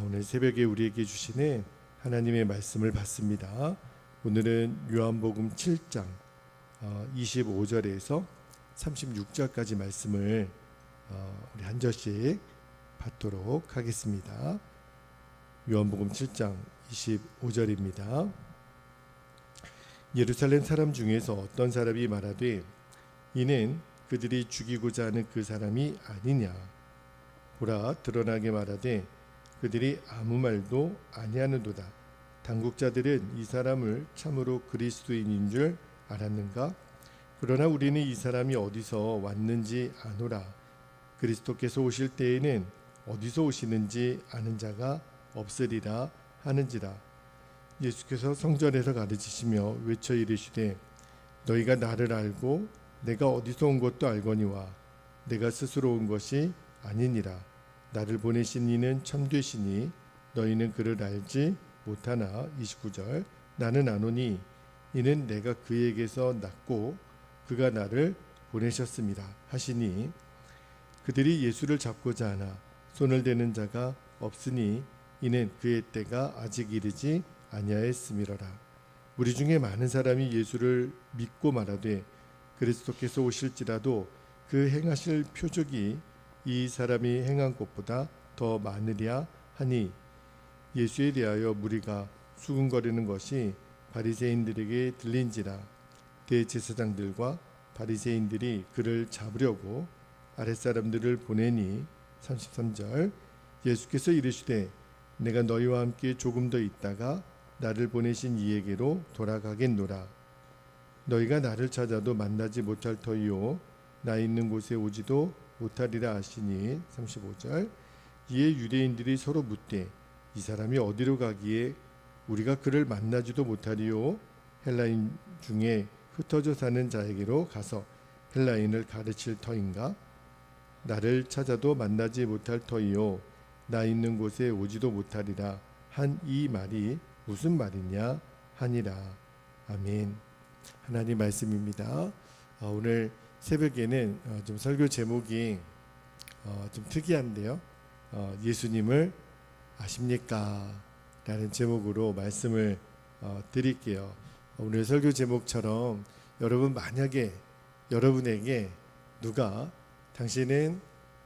오늘 새벽에 우리에게 주시는 하나님의 말씀을 받습니다. 오늘은 요한복음 7장 25절에서 36절까지 말씀을 우리 한 절씩 받도록 하겠습니다. 요한복음 7장 25절입니다. 예루살렘 사람 중에서 어떤 사람이 말하되 이는 그들이 죽이고자 하는 그 사람이 아니냐. 보라, 드러나게 말하되 그들이 아무 말도 아니하는도다. 당국자들은 이 사람을 참으로 그리스도인인 줄 알았는가? 그러나 우리는 이 사람이 어디서 왔는지 아노라. 그리스도께서 오실 때에는 어디서 오시는지 아는 자가 없으리라 하는지라. 예수께서 성전에서 가르치시며 외쳐 이르시되 너희가 나를 알고 내가 어디서 온 것도 알거니와 내가 스스로 온 것이 아니니라. 나를 보내신 이는 참되시니 너희는 그를 알지 못하나. 29절 나는 아노니 이는 내가 그에게서 났고 그가 나를 보내셨습니다 하시니 그들이 예수를 잡고자 하나 손을 대는 자가 없으니 이는 그의 때가 아직 이르지 아니하였음이로라. 우리 중에 많은 사람이 예수를 믿고 말하되 그리스도께서 오실지라도 그 행하실 표적이 이 사람이 행한 것보다 더 많으랴 하니 예수에 대하여 무리가 수군거리는 것이 바리새인들에게 들린지라. 대제사장들과 바리새인들이 그를 잡으려고 아랫사람들을 보내니 33절 예수께서 이르시되 내가 너희와 함께 조금 더 있다가 나를 보내신 이에게로 돌아가겠노라. 너희가 나를 찾아도 만나지 못할 터이요 나 있는 곳에 오지도 못하리라 하시니 35절 이에 유대인들이 서로 묻되 이 사람이 어디로 가기에 우리가 그를 만나지도 못하리요. 헬라인 중에 흩어져 사는 자에게로 가서 헬라인을 가르칠 터인가? 나를 찾아도 만나지 못할 터이요 나 있는 곳에 오지도 못하리라 한 이 말이 무슨 말이냐 하니라. 아멘. 하나님 말씀입니다. 오늘 새벽에는 좀 설교 제목이 좀 특이한데요. 예수님을 아십니까? 라는 제목으로 말씀을 드릴게요. 오늘 설교 제목처럼 여러분 만약에 여러분에게 누가 당신은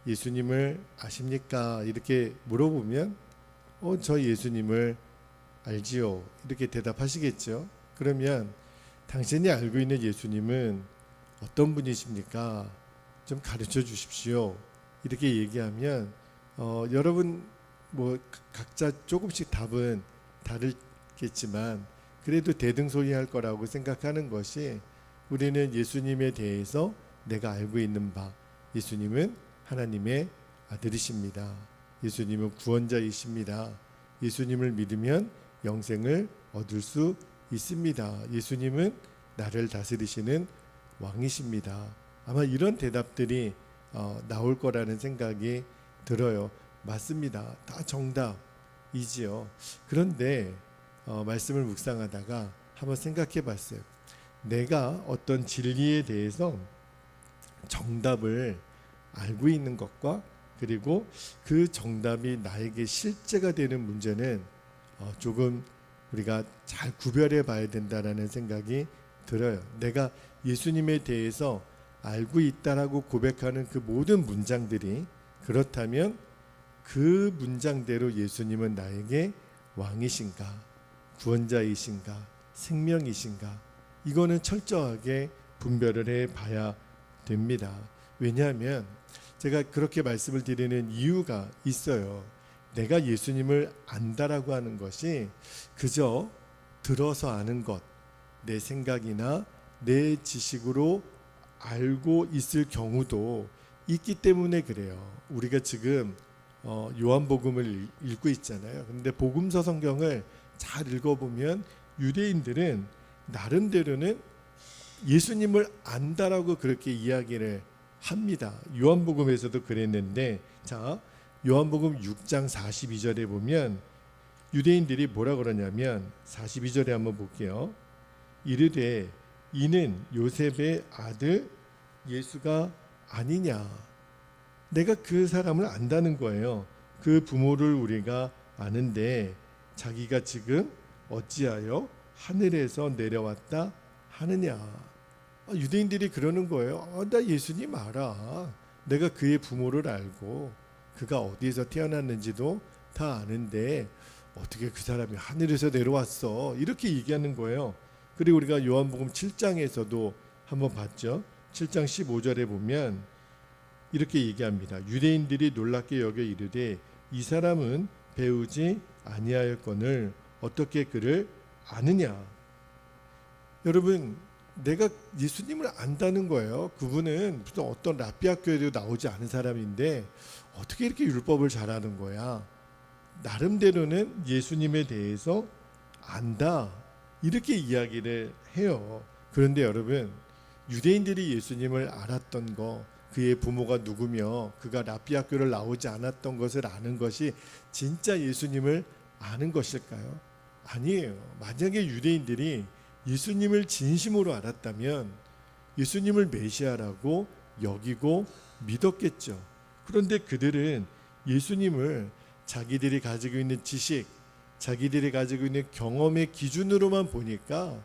예수님을 아십니까? 이렇게 물어보면 저 예수님을 알지요. 이렇게 대답하시겠죠. 그러면 당신이 알고 있는 예수님은 어떤 분이십니까? 좀 가르쳐 주십시오. 이렇게 얘기하면 여러분 각자 조금씩 답은 다르겠지만 그래도 대등소이할 거라고 생각하는 것이 우리는 예수님에 대해서 내가 알고 있는 바 예수님은 하나님의 아들이십니다. 예수님은 구원자이십니다. 예수님을 믿으면 영생을 얻을 수 있습니다. 예수님은 나를 다스리시는 왕이십니다. 아마 이런 대답들이 나올 거라는 생각이 들어요. 맞습니다. 다 정답이지요. 그런데 말씀을 묵상하다가 한번 생각해 봤어요. 내가 어떤 진리에 대해서 정답을 알고 있는 것과 그리고 그 정답이 나에게 실제가 되는 문제는 조금 우리가 잘 구별해 봐야 된다라는 생각이 들어요. 내가 예수님에 대해서 알고 있다라고 고백하는 그 모든 문장들이 그렇다면 그 문장대로 예수님은 나에게 왕이신가, 구원자이신가, 생명이신가, 이거는 철저하게 분별을 해 봐야 됩니다. 왜냐하면 제가 그렇게 말씀을 드리는 이유가 있어요. 내가 예수님을 안다라고 하는 것이 그저 들어서 아는 것, 내 생각이나 내 지식으로 알고 있을 경우도 있기 때문에 그래요. 우리가 지금 요한복음을 읽고 있잖아요. 그런데 복음서 성경을 잘 읽어보면 유대인들은 나름대로는 예수님을 안다라고 그렇게 이야기를 합니다. 요한복음에서도 그랬는데, 자, 요한복음 6장 42절에 보면 유대인들이 뭐라 그러냐면 42절에 한번 볼게요. 이르되 이는 요셉의 아들 예수가 아니냐. 내가 그 사람을 안다는 거예요. 그 부모를 우리가 아는데 자기가 지금 어찌하여 하늘에서 내려왔다 하느냐. 유대인들이 그러는 거예요. 나 예수님 알아. 내가 그의 부모를 알고 그가 어디에서 태어났는지도 다 아는데 어떻게 그 사람이 하늘에서 내려왔어, 이렇게 얘기하는 거예요. 그리고 우리가 요한복음 7장에서도 한번 봤죠. 7장 15절에 보면 이렇게 얘기합니다. 유대인들이 놀랍게 여겨 이르되 이 사람은 배우지 아니하였거늘 어떻게 그를 아느냐. 여러분, 내가 예수님을 안다는 거예요. 그분은 무슨 어떤 랍비 학교에도 나오지 않은 사람인데 어떻게 이렇게 율법을 잘하는 거야. 나름대로는 예수님에 대해서 안다, 이렇게 이야기를 해요. 그런데 여러분, 유대인들이 예수님을 알았던 거, 그의 부모가 누구며 그가 랍비 학교를 나오지 않았던 것을 아는 것이 진짜 예수님을 아는 것일까요? 아니에요. 만약에 유대인들이 예수님을 진심으로 알았다면 예수님을 메시아라고 여기고 믿었겠죠. 그런데 그들은 예수님을 자기들이 가지고 있는 지식, 자기들이 가지고 있는 경험의 기준으로만 보니까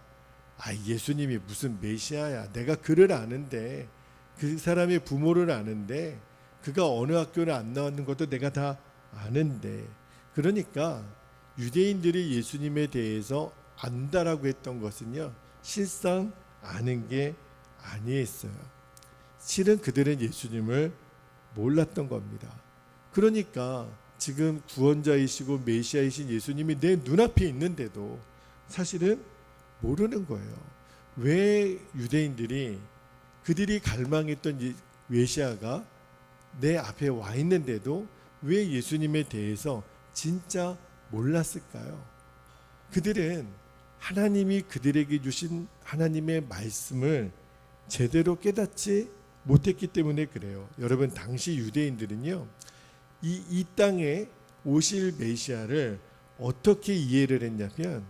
예수님이 무슨 메시아야, 내가 그를 아는데, 그 사람의 부모를 아는데, 그가 어느 학교를 안 나왔는 것도 내가 다 아는데, 그러니까 유대인들이 예수님에 대해서 안다라고 했던 것은요, 실상 아는 게 아니었어요. 실은 그들은 예수님을 몰랐던 겁니다. 그러니까 지금 구원자이시고 메시아이신 예수님이 내 눈앞에 있는데도 사실은 모르는 거예요. 왜 유대인들이 그들이 갈망했던 메시아가 내 앞에 와 있는데도 왜 예수님에 대해서 진짜 몰랐을까요? 그들은 하나님이 그들에게 주신 하나님의 말씀을 제대로 깨닫지 못했기 때문에 그래요. 여러분, 당시 유대인들은요, 이 땅에 오실 메시아를 어떻게 이해를 했냐면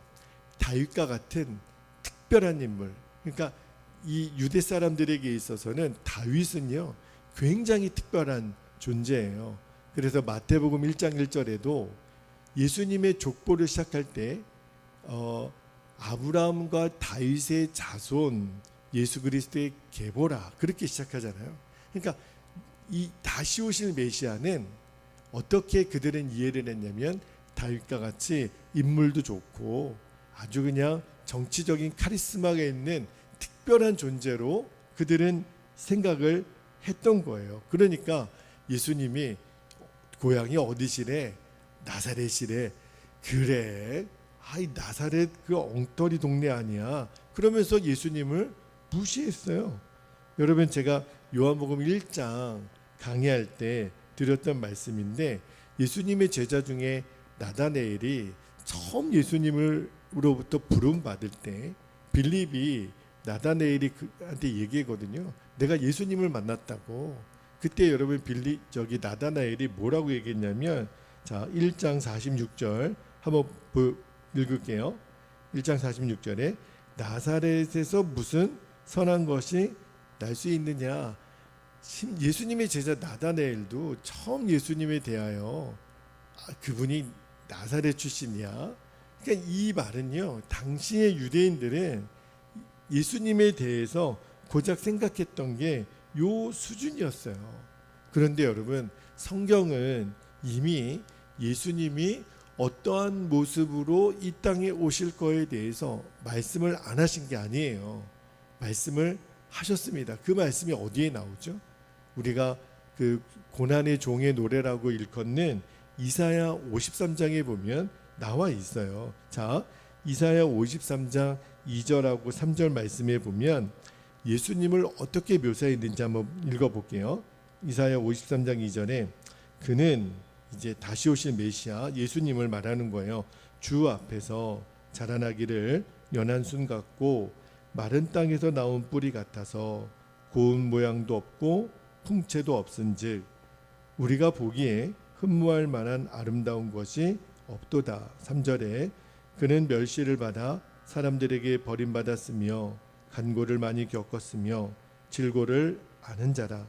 다윗과 같은 특별한 인물, 그러니까 이 유대 사람들에게 있어서는 다윗은요 굉장히 특별한 존재예요. 그래서 마태복음 1장 1절에도 예수님의 족보를 시작할 때 아브라함과 다윗의 자손 예수 그리스도의 계보라, 그렇게 시작하잖아요. 그러니까 이 다시 오실 메시아는 어떻게 그들은 이해를 했냐면 다윗과 같이 인물도 좋고 아주 그냥 정치적인 카리스마가 있는 특별한 존재로 그들은 생각을 했던 거예요. 그러니까 예수님이 고향이 어디시래? 나사렛이래. 그래, 나사렛 그 엉터리 동네 아니야. 그러면서 예수님을 무시했어요. 여러분, 제가 요한복음 1장 강의할 때 드렸던 말씀인데, 예수님의 제자 중에 나다네엘이 처음 예수님으로부터 부름 받을 때 빌립이 나다네엘이 그한테 얘기했거든요. 내가 예수님을 만났다고. 그때 여러분 나다나엘이 뭐라고 얘기했냐면, 자 1장 46절 한번 읽을게요. 1장 46절에 나사렛에서 무슨 선한 것이 날 수 있느냐. 예수님의 제자 나다나엘도 처음 예수님에 대하여 그분이 나사렛 출신이야. 그러니까 이 말은요, 당시의 유대인들은 예수님에 대해서 고작 생각했던 게 요 수준이었어요. 그런데 여러분, 성경은 이미 예수님이 어떠한 모습으로 이 땅에 오실 거에 대해서 말씀을 안 하신 게 아니에요. 말씀을 하셨습니다. 그 말씀이 어디에 나오죠? 우리가 그 고난의 종의 노래라고 일컫는 이사야 53장에 보면 나와 있어요. 자, 이사야 53장 2절하고 3절 말씀에 보면 예수님을 어떻게 묘사했는지 한번 읽어볼게요. 이사야 53장 2절에 그는 이제 다시 오실 메시아 예수님을 말하는 거예요. 주 앞에서 자라나기를 연한 순 같고 마른 땅에서 나온 뿌리 같아서 고운 모양도 없고 풍채도 없은즉 우리가 보기에 흠모할 만한 아름다운 것이 없도다. 3절에 그는 멸시를 받아 사람들에게 버림받았으며 간고를 많이 겪었으며 질고를 아는 자라.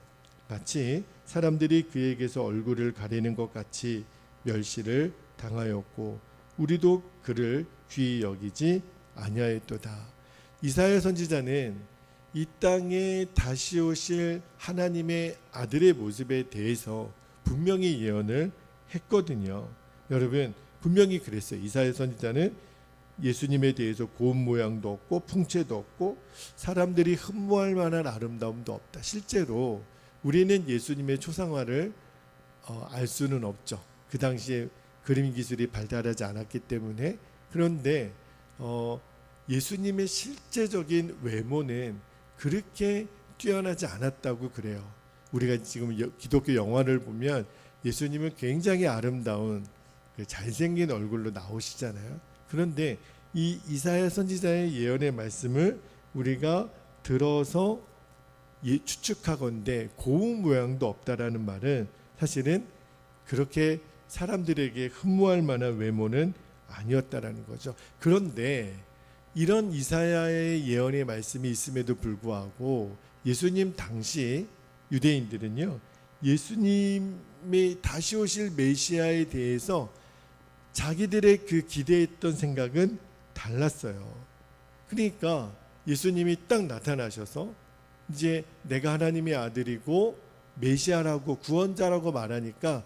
마치 사람들이 그에게서 얼굴을 가리는 것 같이 멸시를 당하였고 우리도 그를 귀히 여기지 아니하였도다. 이사야 선지자는 이 땅에 다시 오실 하나님의 아들의 모습에 대해서 분명히 예언을 했거든요. 여러분, 분명히 그랬어요. 이사야 선지자는 예수님에 대해서 고운 모양도 없고 풍채도 없고 사람들이 흠모할 만한 아름다움도 없다. 실제로 우리는 예수님의 초상화를 알 수는 없죠. 그 당시에 그림 기술이 발달하지 않았기 때문에. 그런데 예수님의 실제적인 외모는 그렇게 뛰어나지 않았다고 그래요. 우리가 지금 기독교 영화를 보면 예수님은 굉장히 아름다운 잘생긴 얼굴로 나오시잖아요. 그런데 이 이사야 선지자의 예언의 말씀을 우리가 들어서 추측하건대 고운 모양도 없다라는 말은 사실은 그렇게 사람들에게 흠모할 만한 외모는 아니었다라는 거죠. 그런데 이런 이사야의 예언의 말씀이 있음에도 불구하고 예수님 당시 유대인들은요, 예수님이 다시 오실 메시아에 대해서 자기들의 그 기대했던 생각은 달랐어요. 그러니까 예수님이 딱 나타나셔서 이제 내가 하나님의 아들이고 메시아라고 구원자라고 말하니까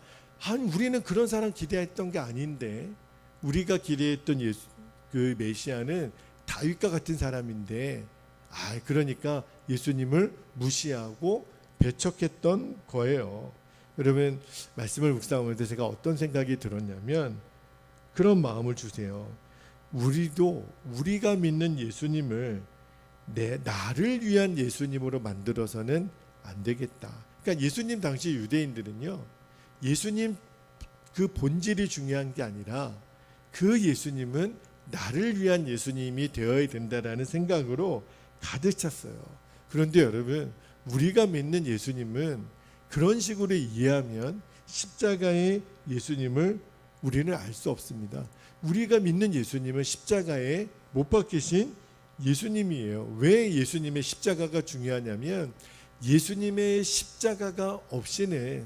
우리는 그런 사람 기대했던 게 아닌데, 우리가 기대했던 그 메시아는 다윗과 같은 사람인데, 그러니까 예수님을 무시하고 배척했던 거예요. 여러분, 말씀을 묵상하면서 제가 어떤 생각이 들었냐면 그런 마음을 주세요. 우리가 믿는 예수님을 나를 위한 예수님으로 만들어서는 안 되겠다. 그러니까 예수님 당시 유대인들은요, 예수님 그 본질이 중요한 게 아니라 그 예수님은 나를 위한 예수님이 되어야 된다라는 생각으로 가득 찼어요. 그런데 여러분, 우리가 믿는 예수님은 그런 식으로 이해하면 십자가의 예수님을 우리는 알 수 없습니다. 우리가 믿는 예수님은 십자가에 못 박히신 예수님이에요. 왜 예수님의 십자가가 중요하냐면 예수님의 십자가가 없이는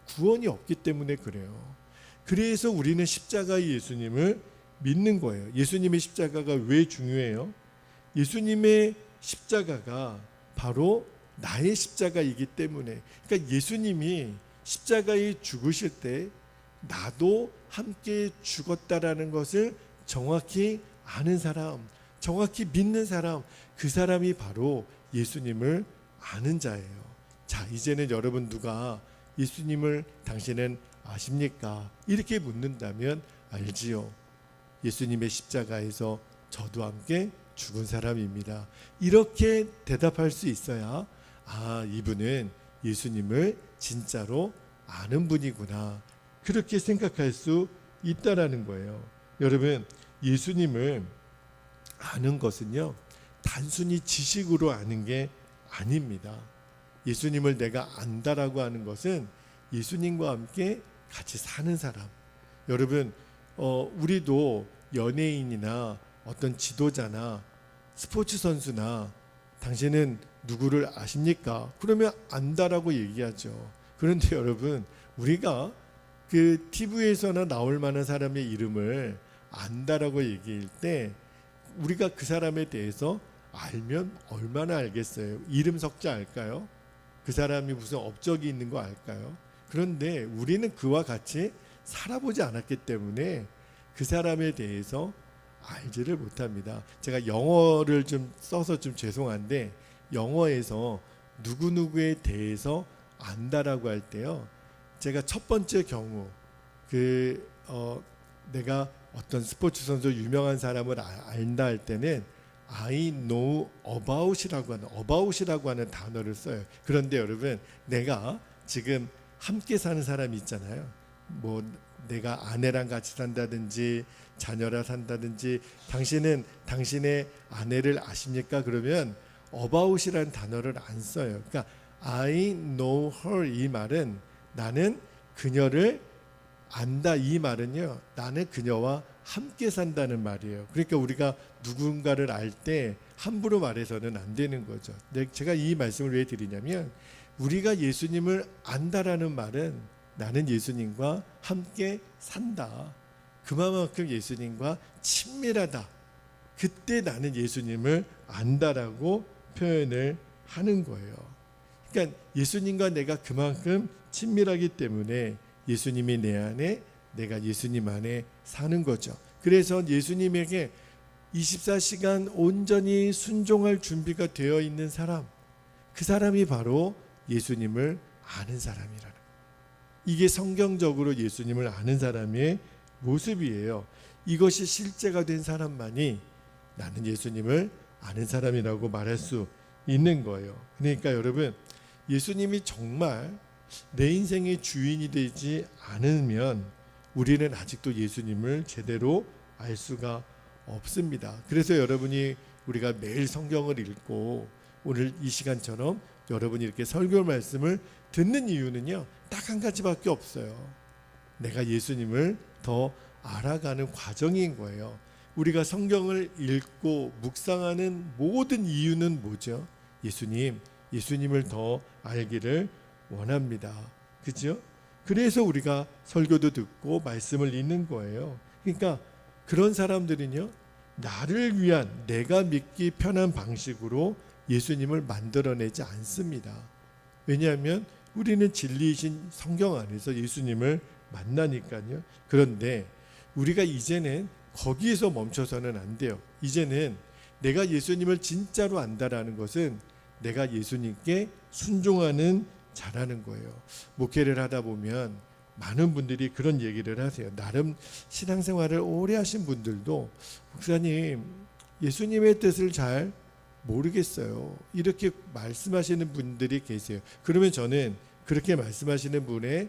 구원이 없기 때문에 그래요. 그래서 우리는 십자가의 예수님을 믿는 거예요. 예수님의 십자가가 왜 중요해요? 예수님의 십자가가 바로 나의 십자가이기 때문에. 그러니까 예수님이 십자가에 죽으실 때 나도 함께 죽었다라는 것을 정확히 아는 사람, 정확히 믿는 사람, 그 사람이 바로 예수님을 아는 자예요. 자, 이제는 여러분 누가 예수님을 당신은 아십니까? 이렇게 묻는다면 알지요. 예수님의 십자가에서 저도 함께 죽은 사람입니다. 이렇게 대답할 수 있어야 이분은 예수님을 진짜로 아는 분이구나, 그렇게 생각할 수 있다라는 거예요. 여러분, 예수님을 아는 것은요, 단순히 지식으로 아는 게 아닙니다. 예수님을 내가 안다라고 하는 것은 예수님과 함께 같이 사는 사람. 여러분, 우리도 연예인이나 어떤 지도자나 스포츠 선수나 당신은 누구를 아십니까? 그러면 안다라고 얘기하죠. 그런데 여러분, 우리가 그 TV에서나 나올 만한 사람의 이름을 안다라고 얘기할 때 우리가 그 사람에 대해서 알면 얼마나 알겠어요? 이름 석자 알까요? 그 사람이 무슨 업적이 있는 거 알까요? 그런데 우리는 그와 같이 살아보지 않았기 때문에 그 사람에 대해서 알지를 못합니다. 제가 영어를 좀 써서 좀 죄송한데, 영어에서 누구누구에 대해서 안다라고 할 때요, 제가 첫 번째 경우 내가 어떤 스포츠 선수 유명한 사람을 안다 할 때는 I know about이라고 하는 단어를 써요. 그런데 여러분, 내가 지금 함께 사는 사람이 있잖아요. 뭐 내가 아내랑 같이 산다든지 자녀랑 산다든지, 당신은 당신의 아내를 아십니까? 그러면 about이라는 단어를 안 써요. 그러니까 I know her, 이 말은 나는 그녀를 안다, 이 말은요, 나는 그녀와 함께 산다는 말이에요. 그러니까 우리가 누군가를 알 때 함부로 말해서는 안 되는 거죠. 제가 이 말씀을 왜 드리냐면, 우리가 예수님을 안다라는 말은 나는 예수님과 함께 산다, 그만큼 예수님과 친밀하다. 그때 나는 예수님을 안다라고 표현을 하는 거예요. 그러니까 예수님과 내가 그만큼 친밀하기 때문에 예수님이 내 안에, 내가 예수님 안에 사는 거죠. 그래서 예수님에게 24시간 온전히 순종할 준비가 되어 있는 사람, 그 사람이 바로 예수님을 아는 사람이라는 거예요. 이게 성경적으로 예수님을 아는 사람의 모습이에요. 이것이 실제가 된 사람만이 나는 예수님을 아는 사람이라고 말할 수 있는 거예요. 그러니까 여러분, 예수님이 정말 내 인생의 주인이 되지 않으면 우리는 아직도 예수님을 제대로 알 수가 없습니다. 그래서 여러분이 우리가 매일 성경을 읽고 오늘 이 시간처럼 여러분이 이렇게 설교 말씀을 듣는 이유는요, 딱 한 가지밖에 없어요. 내가 예수님을 더 알아가는 과정인 거예요. 우리가 성경을 읽고 묵상하는 모든 이유는 뭐죠? 예수님을 더 알기를 원합니다. 그죠? 그래서 우리가 설교도 듣고 말씀을 읽는 거예요. 그러니까 그런 사람들은요, 나를 위한, 내가 믿기 편한 방식으로 예수님을 만들어내지 않습니다. 왜냐하면 우리는 진리이신 성경 안에서 예수님을 만나니까요. 그런데 우리가 이제는 거기에서 멈춰서는 안 돼요. 이제는 내가 예수님을 진짜로 안다라는 것은 내가 예수님께 순종하는 자라는 거예요. 목회를 하다 보면 많은 분들이 그런 얘기를 하세요. 나름 신앙생활을 오래 하신 분들도 목사님, 예수님의 뜻을 잘 모르겠어요. 이렇게 말씀하시는 분들이 계세요. 그러면 저는 그렇게 말씀하시는 분의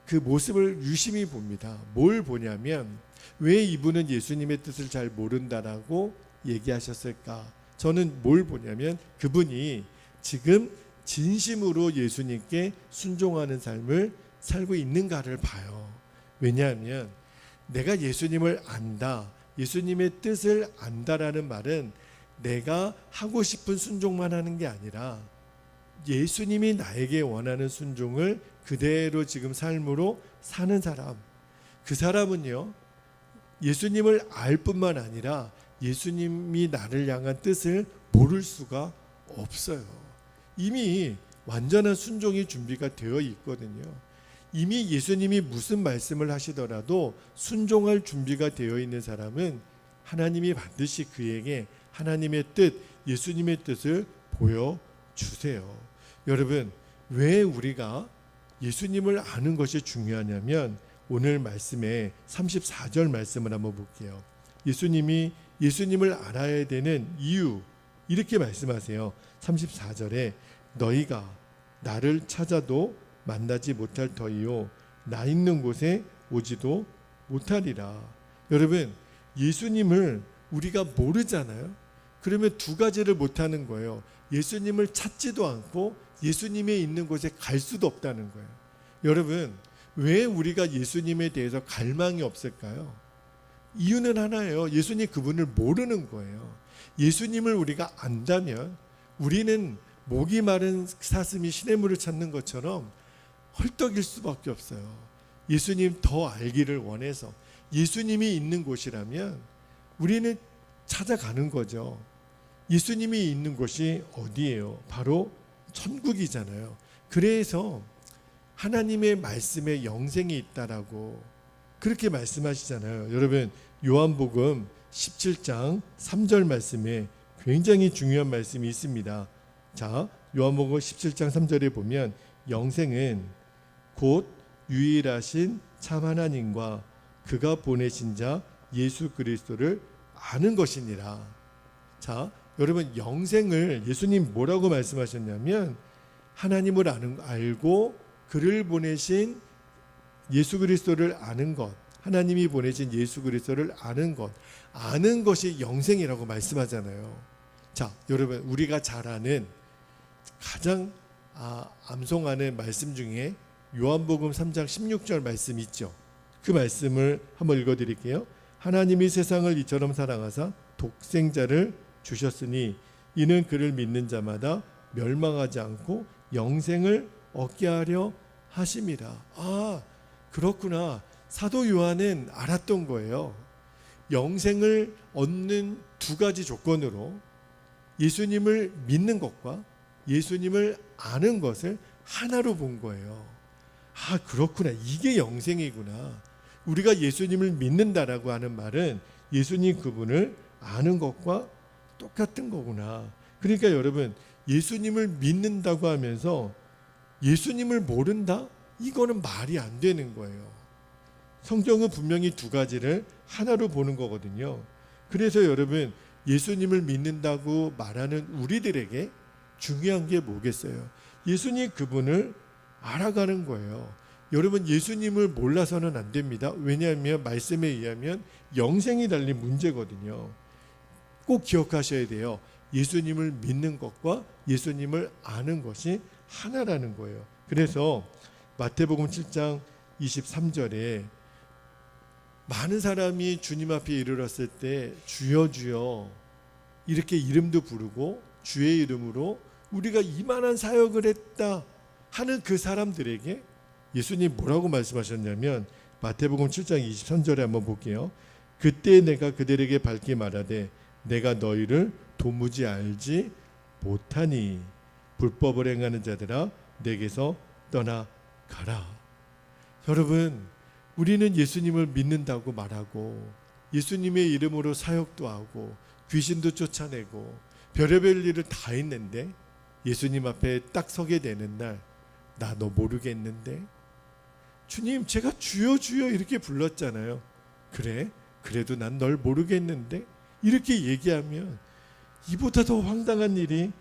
그 모습을 유심히 봅니다. 뭘 보냐면, 왜 이분은 예수님의 뜻을 잘 모른다라고 얘기하셨을까? 저는 뭘 보냐면 그분이 지금 진심으로 예수님께 순종하는 삶을 살고 있는가를 봐요. 왜냐하면 내가 예수님을 안다, 예수님의 뜻을 안다라는 말은 내가 하고 싶은 순종만 하는 게 아니라 예수님이 나에게 원하는 순종을 그대로 지금 삶으로 사는 사람, 그 사람은요, 예수님을 알 뿐만 아니라 예수님이 나를 향한 뜻을 모를 수가 없어요. 이미 완전한 순종이 준비가 되어 있거든요. 이미 예수님이 무슨 말씀을 하시더라도 순종할 준비가 되어 있는 사람은 하나님이 반드시 그에게 하나님의 뜻, 예수님의 뜻을 보여주세요. 여러분, 왜 우리가 예수님을 아는 것이 중요하냐면 오늘 말씀에 34절 말씀을 한번 볼게요. 예수님이 예수님을 알아야 되는 이유, 이렇게 말씀하세요. 34절에 너희가 나를 찾아도 만나지 못할 터이요 나 있는 곳에 오지도 못하리라. 여러분, 예수님을 우리가 모르잖아요. 그러면 두 가지를 못하는 거예요. 예수님을 찾지도 않고 예수님이 있는 곳에 갈 수도 없다는 거예요. 여러분, 왜 우리가 예수님에 대해서 갈망이 없을까요? 이유는 하나예요. 예수님 그분을 모르는 거예요. 예수님을 우리가 안다면 우리는 목이 마른 사슴이 시냇물을 찾는 것처럼 헐떡일 수밖에 없어요. 예수님 더 알기를 원해서 예수님이 있는 곳이라면 우리는 찾아가는 거죠. 예수님이 있는 곳이 어디예요? 바로 천국이잖아요. 그래서 하나님의 말씀에 영생이 있다라고 그렇게 말씀하시잖아요. 여러분, 요한복음 17장 3절 말씀에 굉장히 중요한 말씀이 있습니다. 자, 요한복음 17장 3절에 보면 영생은 곧 유일하신 참 하나님과 그가 보내신 자 예수 그리스도를 아는 것이니라. 자, 여러분, 영생을 예수님 뭐라고 말씀하셨냐면 하나님을 알고 그를 보내신 예수 그리스도를 아는 것, 하나님이 보내신 예수 그리스도를 아는 것, 아는 것이 영생이라고 말씀하잖아요. 자, 여러분, 우리가 잘 아는 가장 암송하는 말씀 중에 요한복음 3장 16절 말씀 있죠. 그 말씀을 한번 읽어드릴게요. 하나님이 세상을 이처럼 사랑하사 독생자를 주셨으니 이는 그를 믿는 자마다 멸망하지 않고 영생을 얻게 하려 하심이라. 아, 그렇구나. 사도 요한은 알았던 거예요. 영생을 얻는 두 가지 조건으로 예수님을 믿는 것과 예수님을 아는 것을 하나로 본 거예요. 아, 그렇구나. 이게 영생이구나. 우리가 예수님을 믿는다라고 하는 말은 예수님 그분을 아는 것과 똑같은 거구나. 그러니까 여러분, 예수님을 믿는다고 하면서 예수님을 모른다? 이거는 말이 안 되는 거예요. 성경은 분명히 두 가지를 하나로 보는 거거든요. 그래서 여러분, 예수님을 믿는다고 말하는 우리들에게 중요한 게 뭐겠어요? 예수님 그분을 알아가는 거예요. 여러분, 예수님을 몰라서는 안 됩니다. 왜냐하면 말씀에 의하면 영생이 달린 문제거든요. 꼭 기억하셔야 돼요. 예수님을 믿는 것과 예수님을 아는 것이 하나라는 거예요. 그래서 마태복음 7장 23절에 많은 사람이 주님 앞에 이르렀을 때 주여 주여 이렇게 이름도 부르고 주의 이름으로 우리가 이만한 사역을 했다 하는 그 사람들에게 예수님 뭐라고 말씀하셨냐면 마태복음 7장 23절에 한번 볼게요. 그때 내가 그들에게 밝히 말하되 내가 너희를 도무지 알지 못하니 불법을 행하는 자들아 내게서 떠나가라. 여러분, 우리는 예수님을 믿는다고 말하고 예수님의 이름으로 사역도 하고 귀신도 쫓아내고 별의별 일을 다 했는데 예수님 앞에 딱 서게 되는 날 나 너 모르겠는데 주님 제가 주여 주여 이렇게 불렀잖아요. 그래? 그래도 난 널 모르겠는데 이렇게 얘기하면 이보다 더 황당한 일이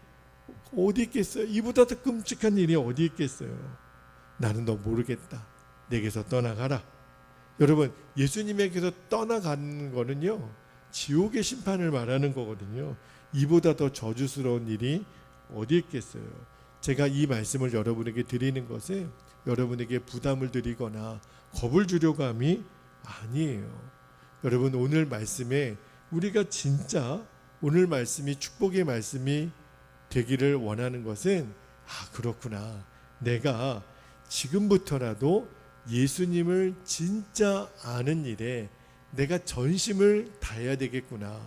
어디 있겠어요? 이보다 더 끔찍한 일이 어디 있겠어요? 나는 너 모르겠다. 내게서 떠나가라. 여러분, 예수님에게서 떠나가는 거는요 지옥의 심판을 말하는 거거든요. 이보다 더 저주스러운 일이 어디 있겠어요? 제가 이 말씀을 여러분에게 드리는 것은 여러분에게 부담을 드리거나 겁을 주려고 함이 아니에요. 여러분, 오늘 말씀에 우리가 진짜 오늘 말씀이 축복의 말씀이 되기를 원하는 것은 그렇구나. 내가 지금부터라도 예수님을 진짜 아는 일에 내가 전심을 다해야 되겠구나.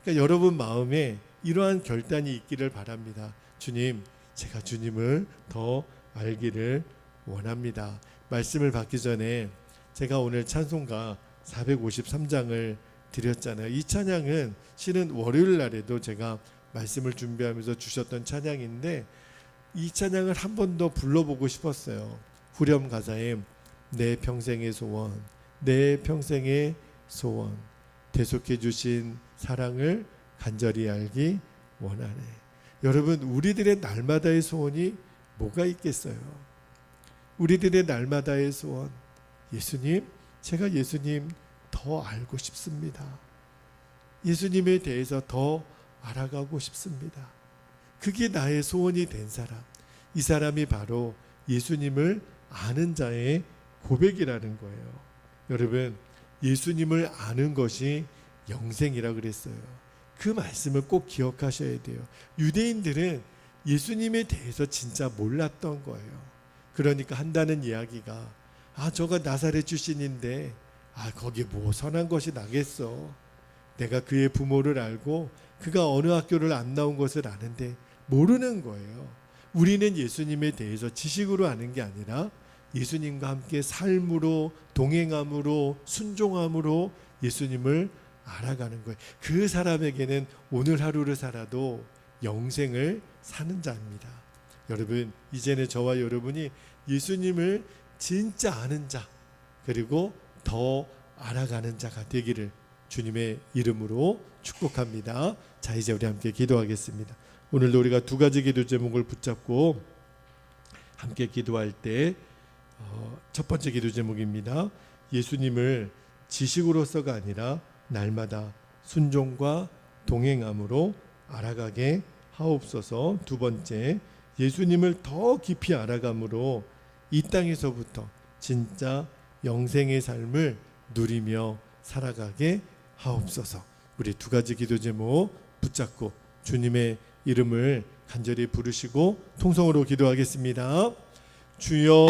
그러니까 여러분 마음에 이러한 결단이 있기를 바랍니다. 주님, 제가 주님을 더 알기를 원합니다. 말씀을 받기 전에 제가 오늘 찬송가 453장을 드렸잖아요. 이 찬양은 실은 월요일 날에도 제가 말씀을 준비하면서 주셨던 찬양인데 이 찬양을 한 번 더 불러보고 싶었어요. 후렴 가사에 내 평생의 소원, 내 평생의 소원, 대속해 주신 사랑을 간절히 알기 원하네. 여러분, 우리들의 날마다의 소원이 뭐가 있겠어요? 우리들의 날마다의 소원, 예수님, 제가 예수님 더 알고 싶습니다. 예수님에 대해서 더 알아가고 싶습니다. 그게 나의 소원이 된 사람, 이 사람이 바로 예수님을 아는 자의 고백이라는 거예요. 여러분, 예수님을 아는 것이 영생이라고 그랬어요. 그 말씀을 꼭 기억하셔야 돼요. 유대인들은 예수님에 대해서 진짜 몰랐던 거예요. 그러니까 한다는 이야기가 저가 나사렛 출신인데 거기에 뭐 선한 것이 나겠어. 내가 그의 부모를 알고 그가 어느 학교를 안 나온 것을 아는데 모르는 거예요. 우리는 예수님에 대해서 지식으로 아는 게 아니라 예수님과 함께 삶으로 동행함으로 순종함으로 예수님을 알아가는 거예요. 그 사람에게는 오늘 하루를 살아도 영생을 사는 자입니다. 여러분, 이제는 저와 여러분이 예수님을 진짜 아는 자 그리고 더 알아가는 자가 되기를 주님의 이름으로 축복합니다. 자, 이제 우리 함께 기도하겠습니다. 오늘도 우리가 두 가지 기도 제목을 붙잡고 함께 기도할 때 첫 번째 기도 제목입니다. 예수님을 지식으로서가 아니라 날마다 순종과 동행함으로 알아가게 하옵소서. 두 번째, 예수님을 더 깊이 알아감으로 이 땅에서부터 진짜 영생의 삶을 누리며 살아가게 하옵소서. 우리 두 가지 기도 제목 붙잡고 주님의 이름을 간절히 부르시고 통성으로 기도하겠습니다. 주여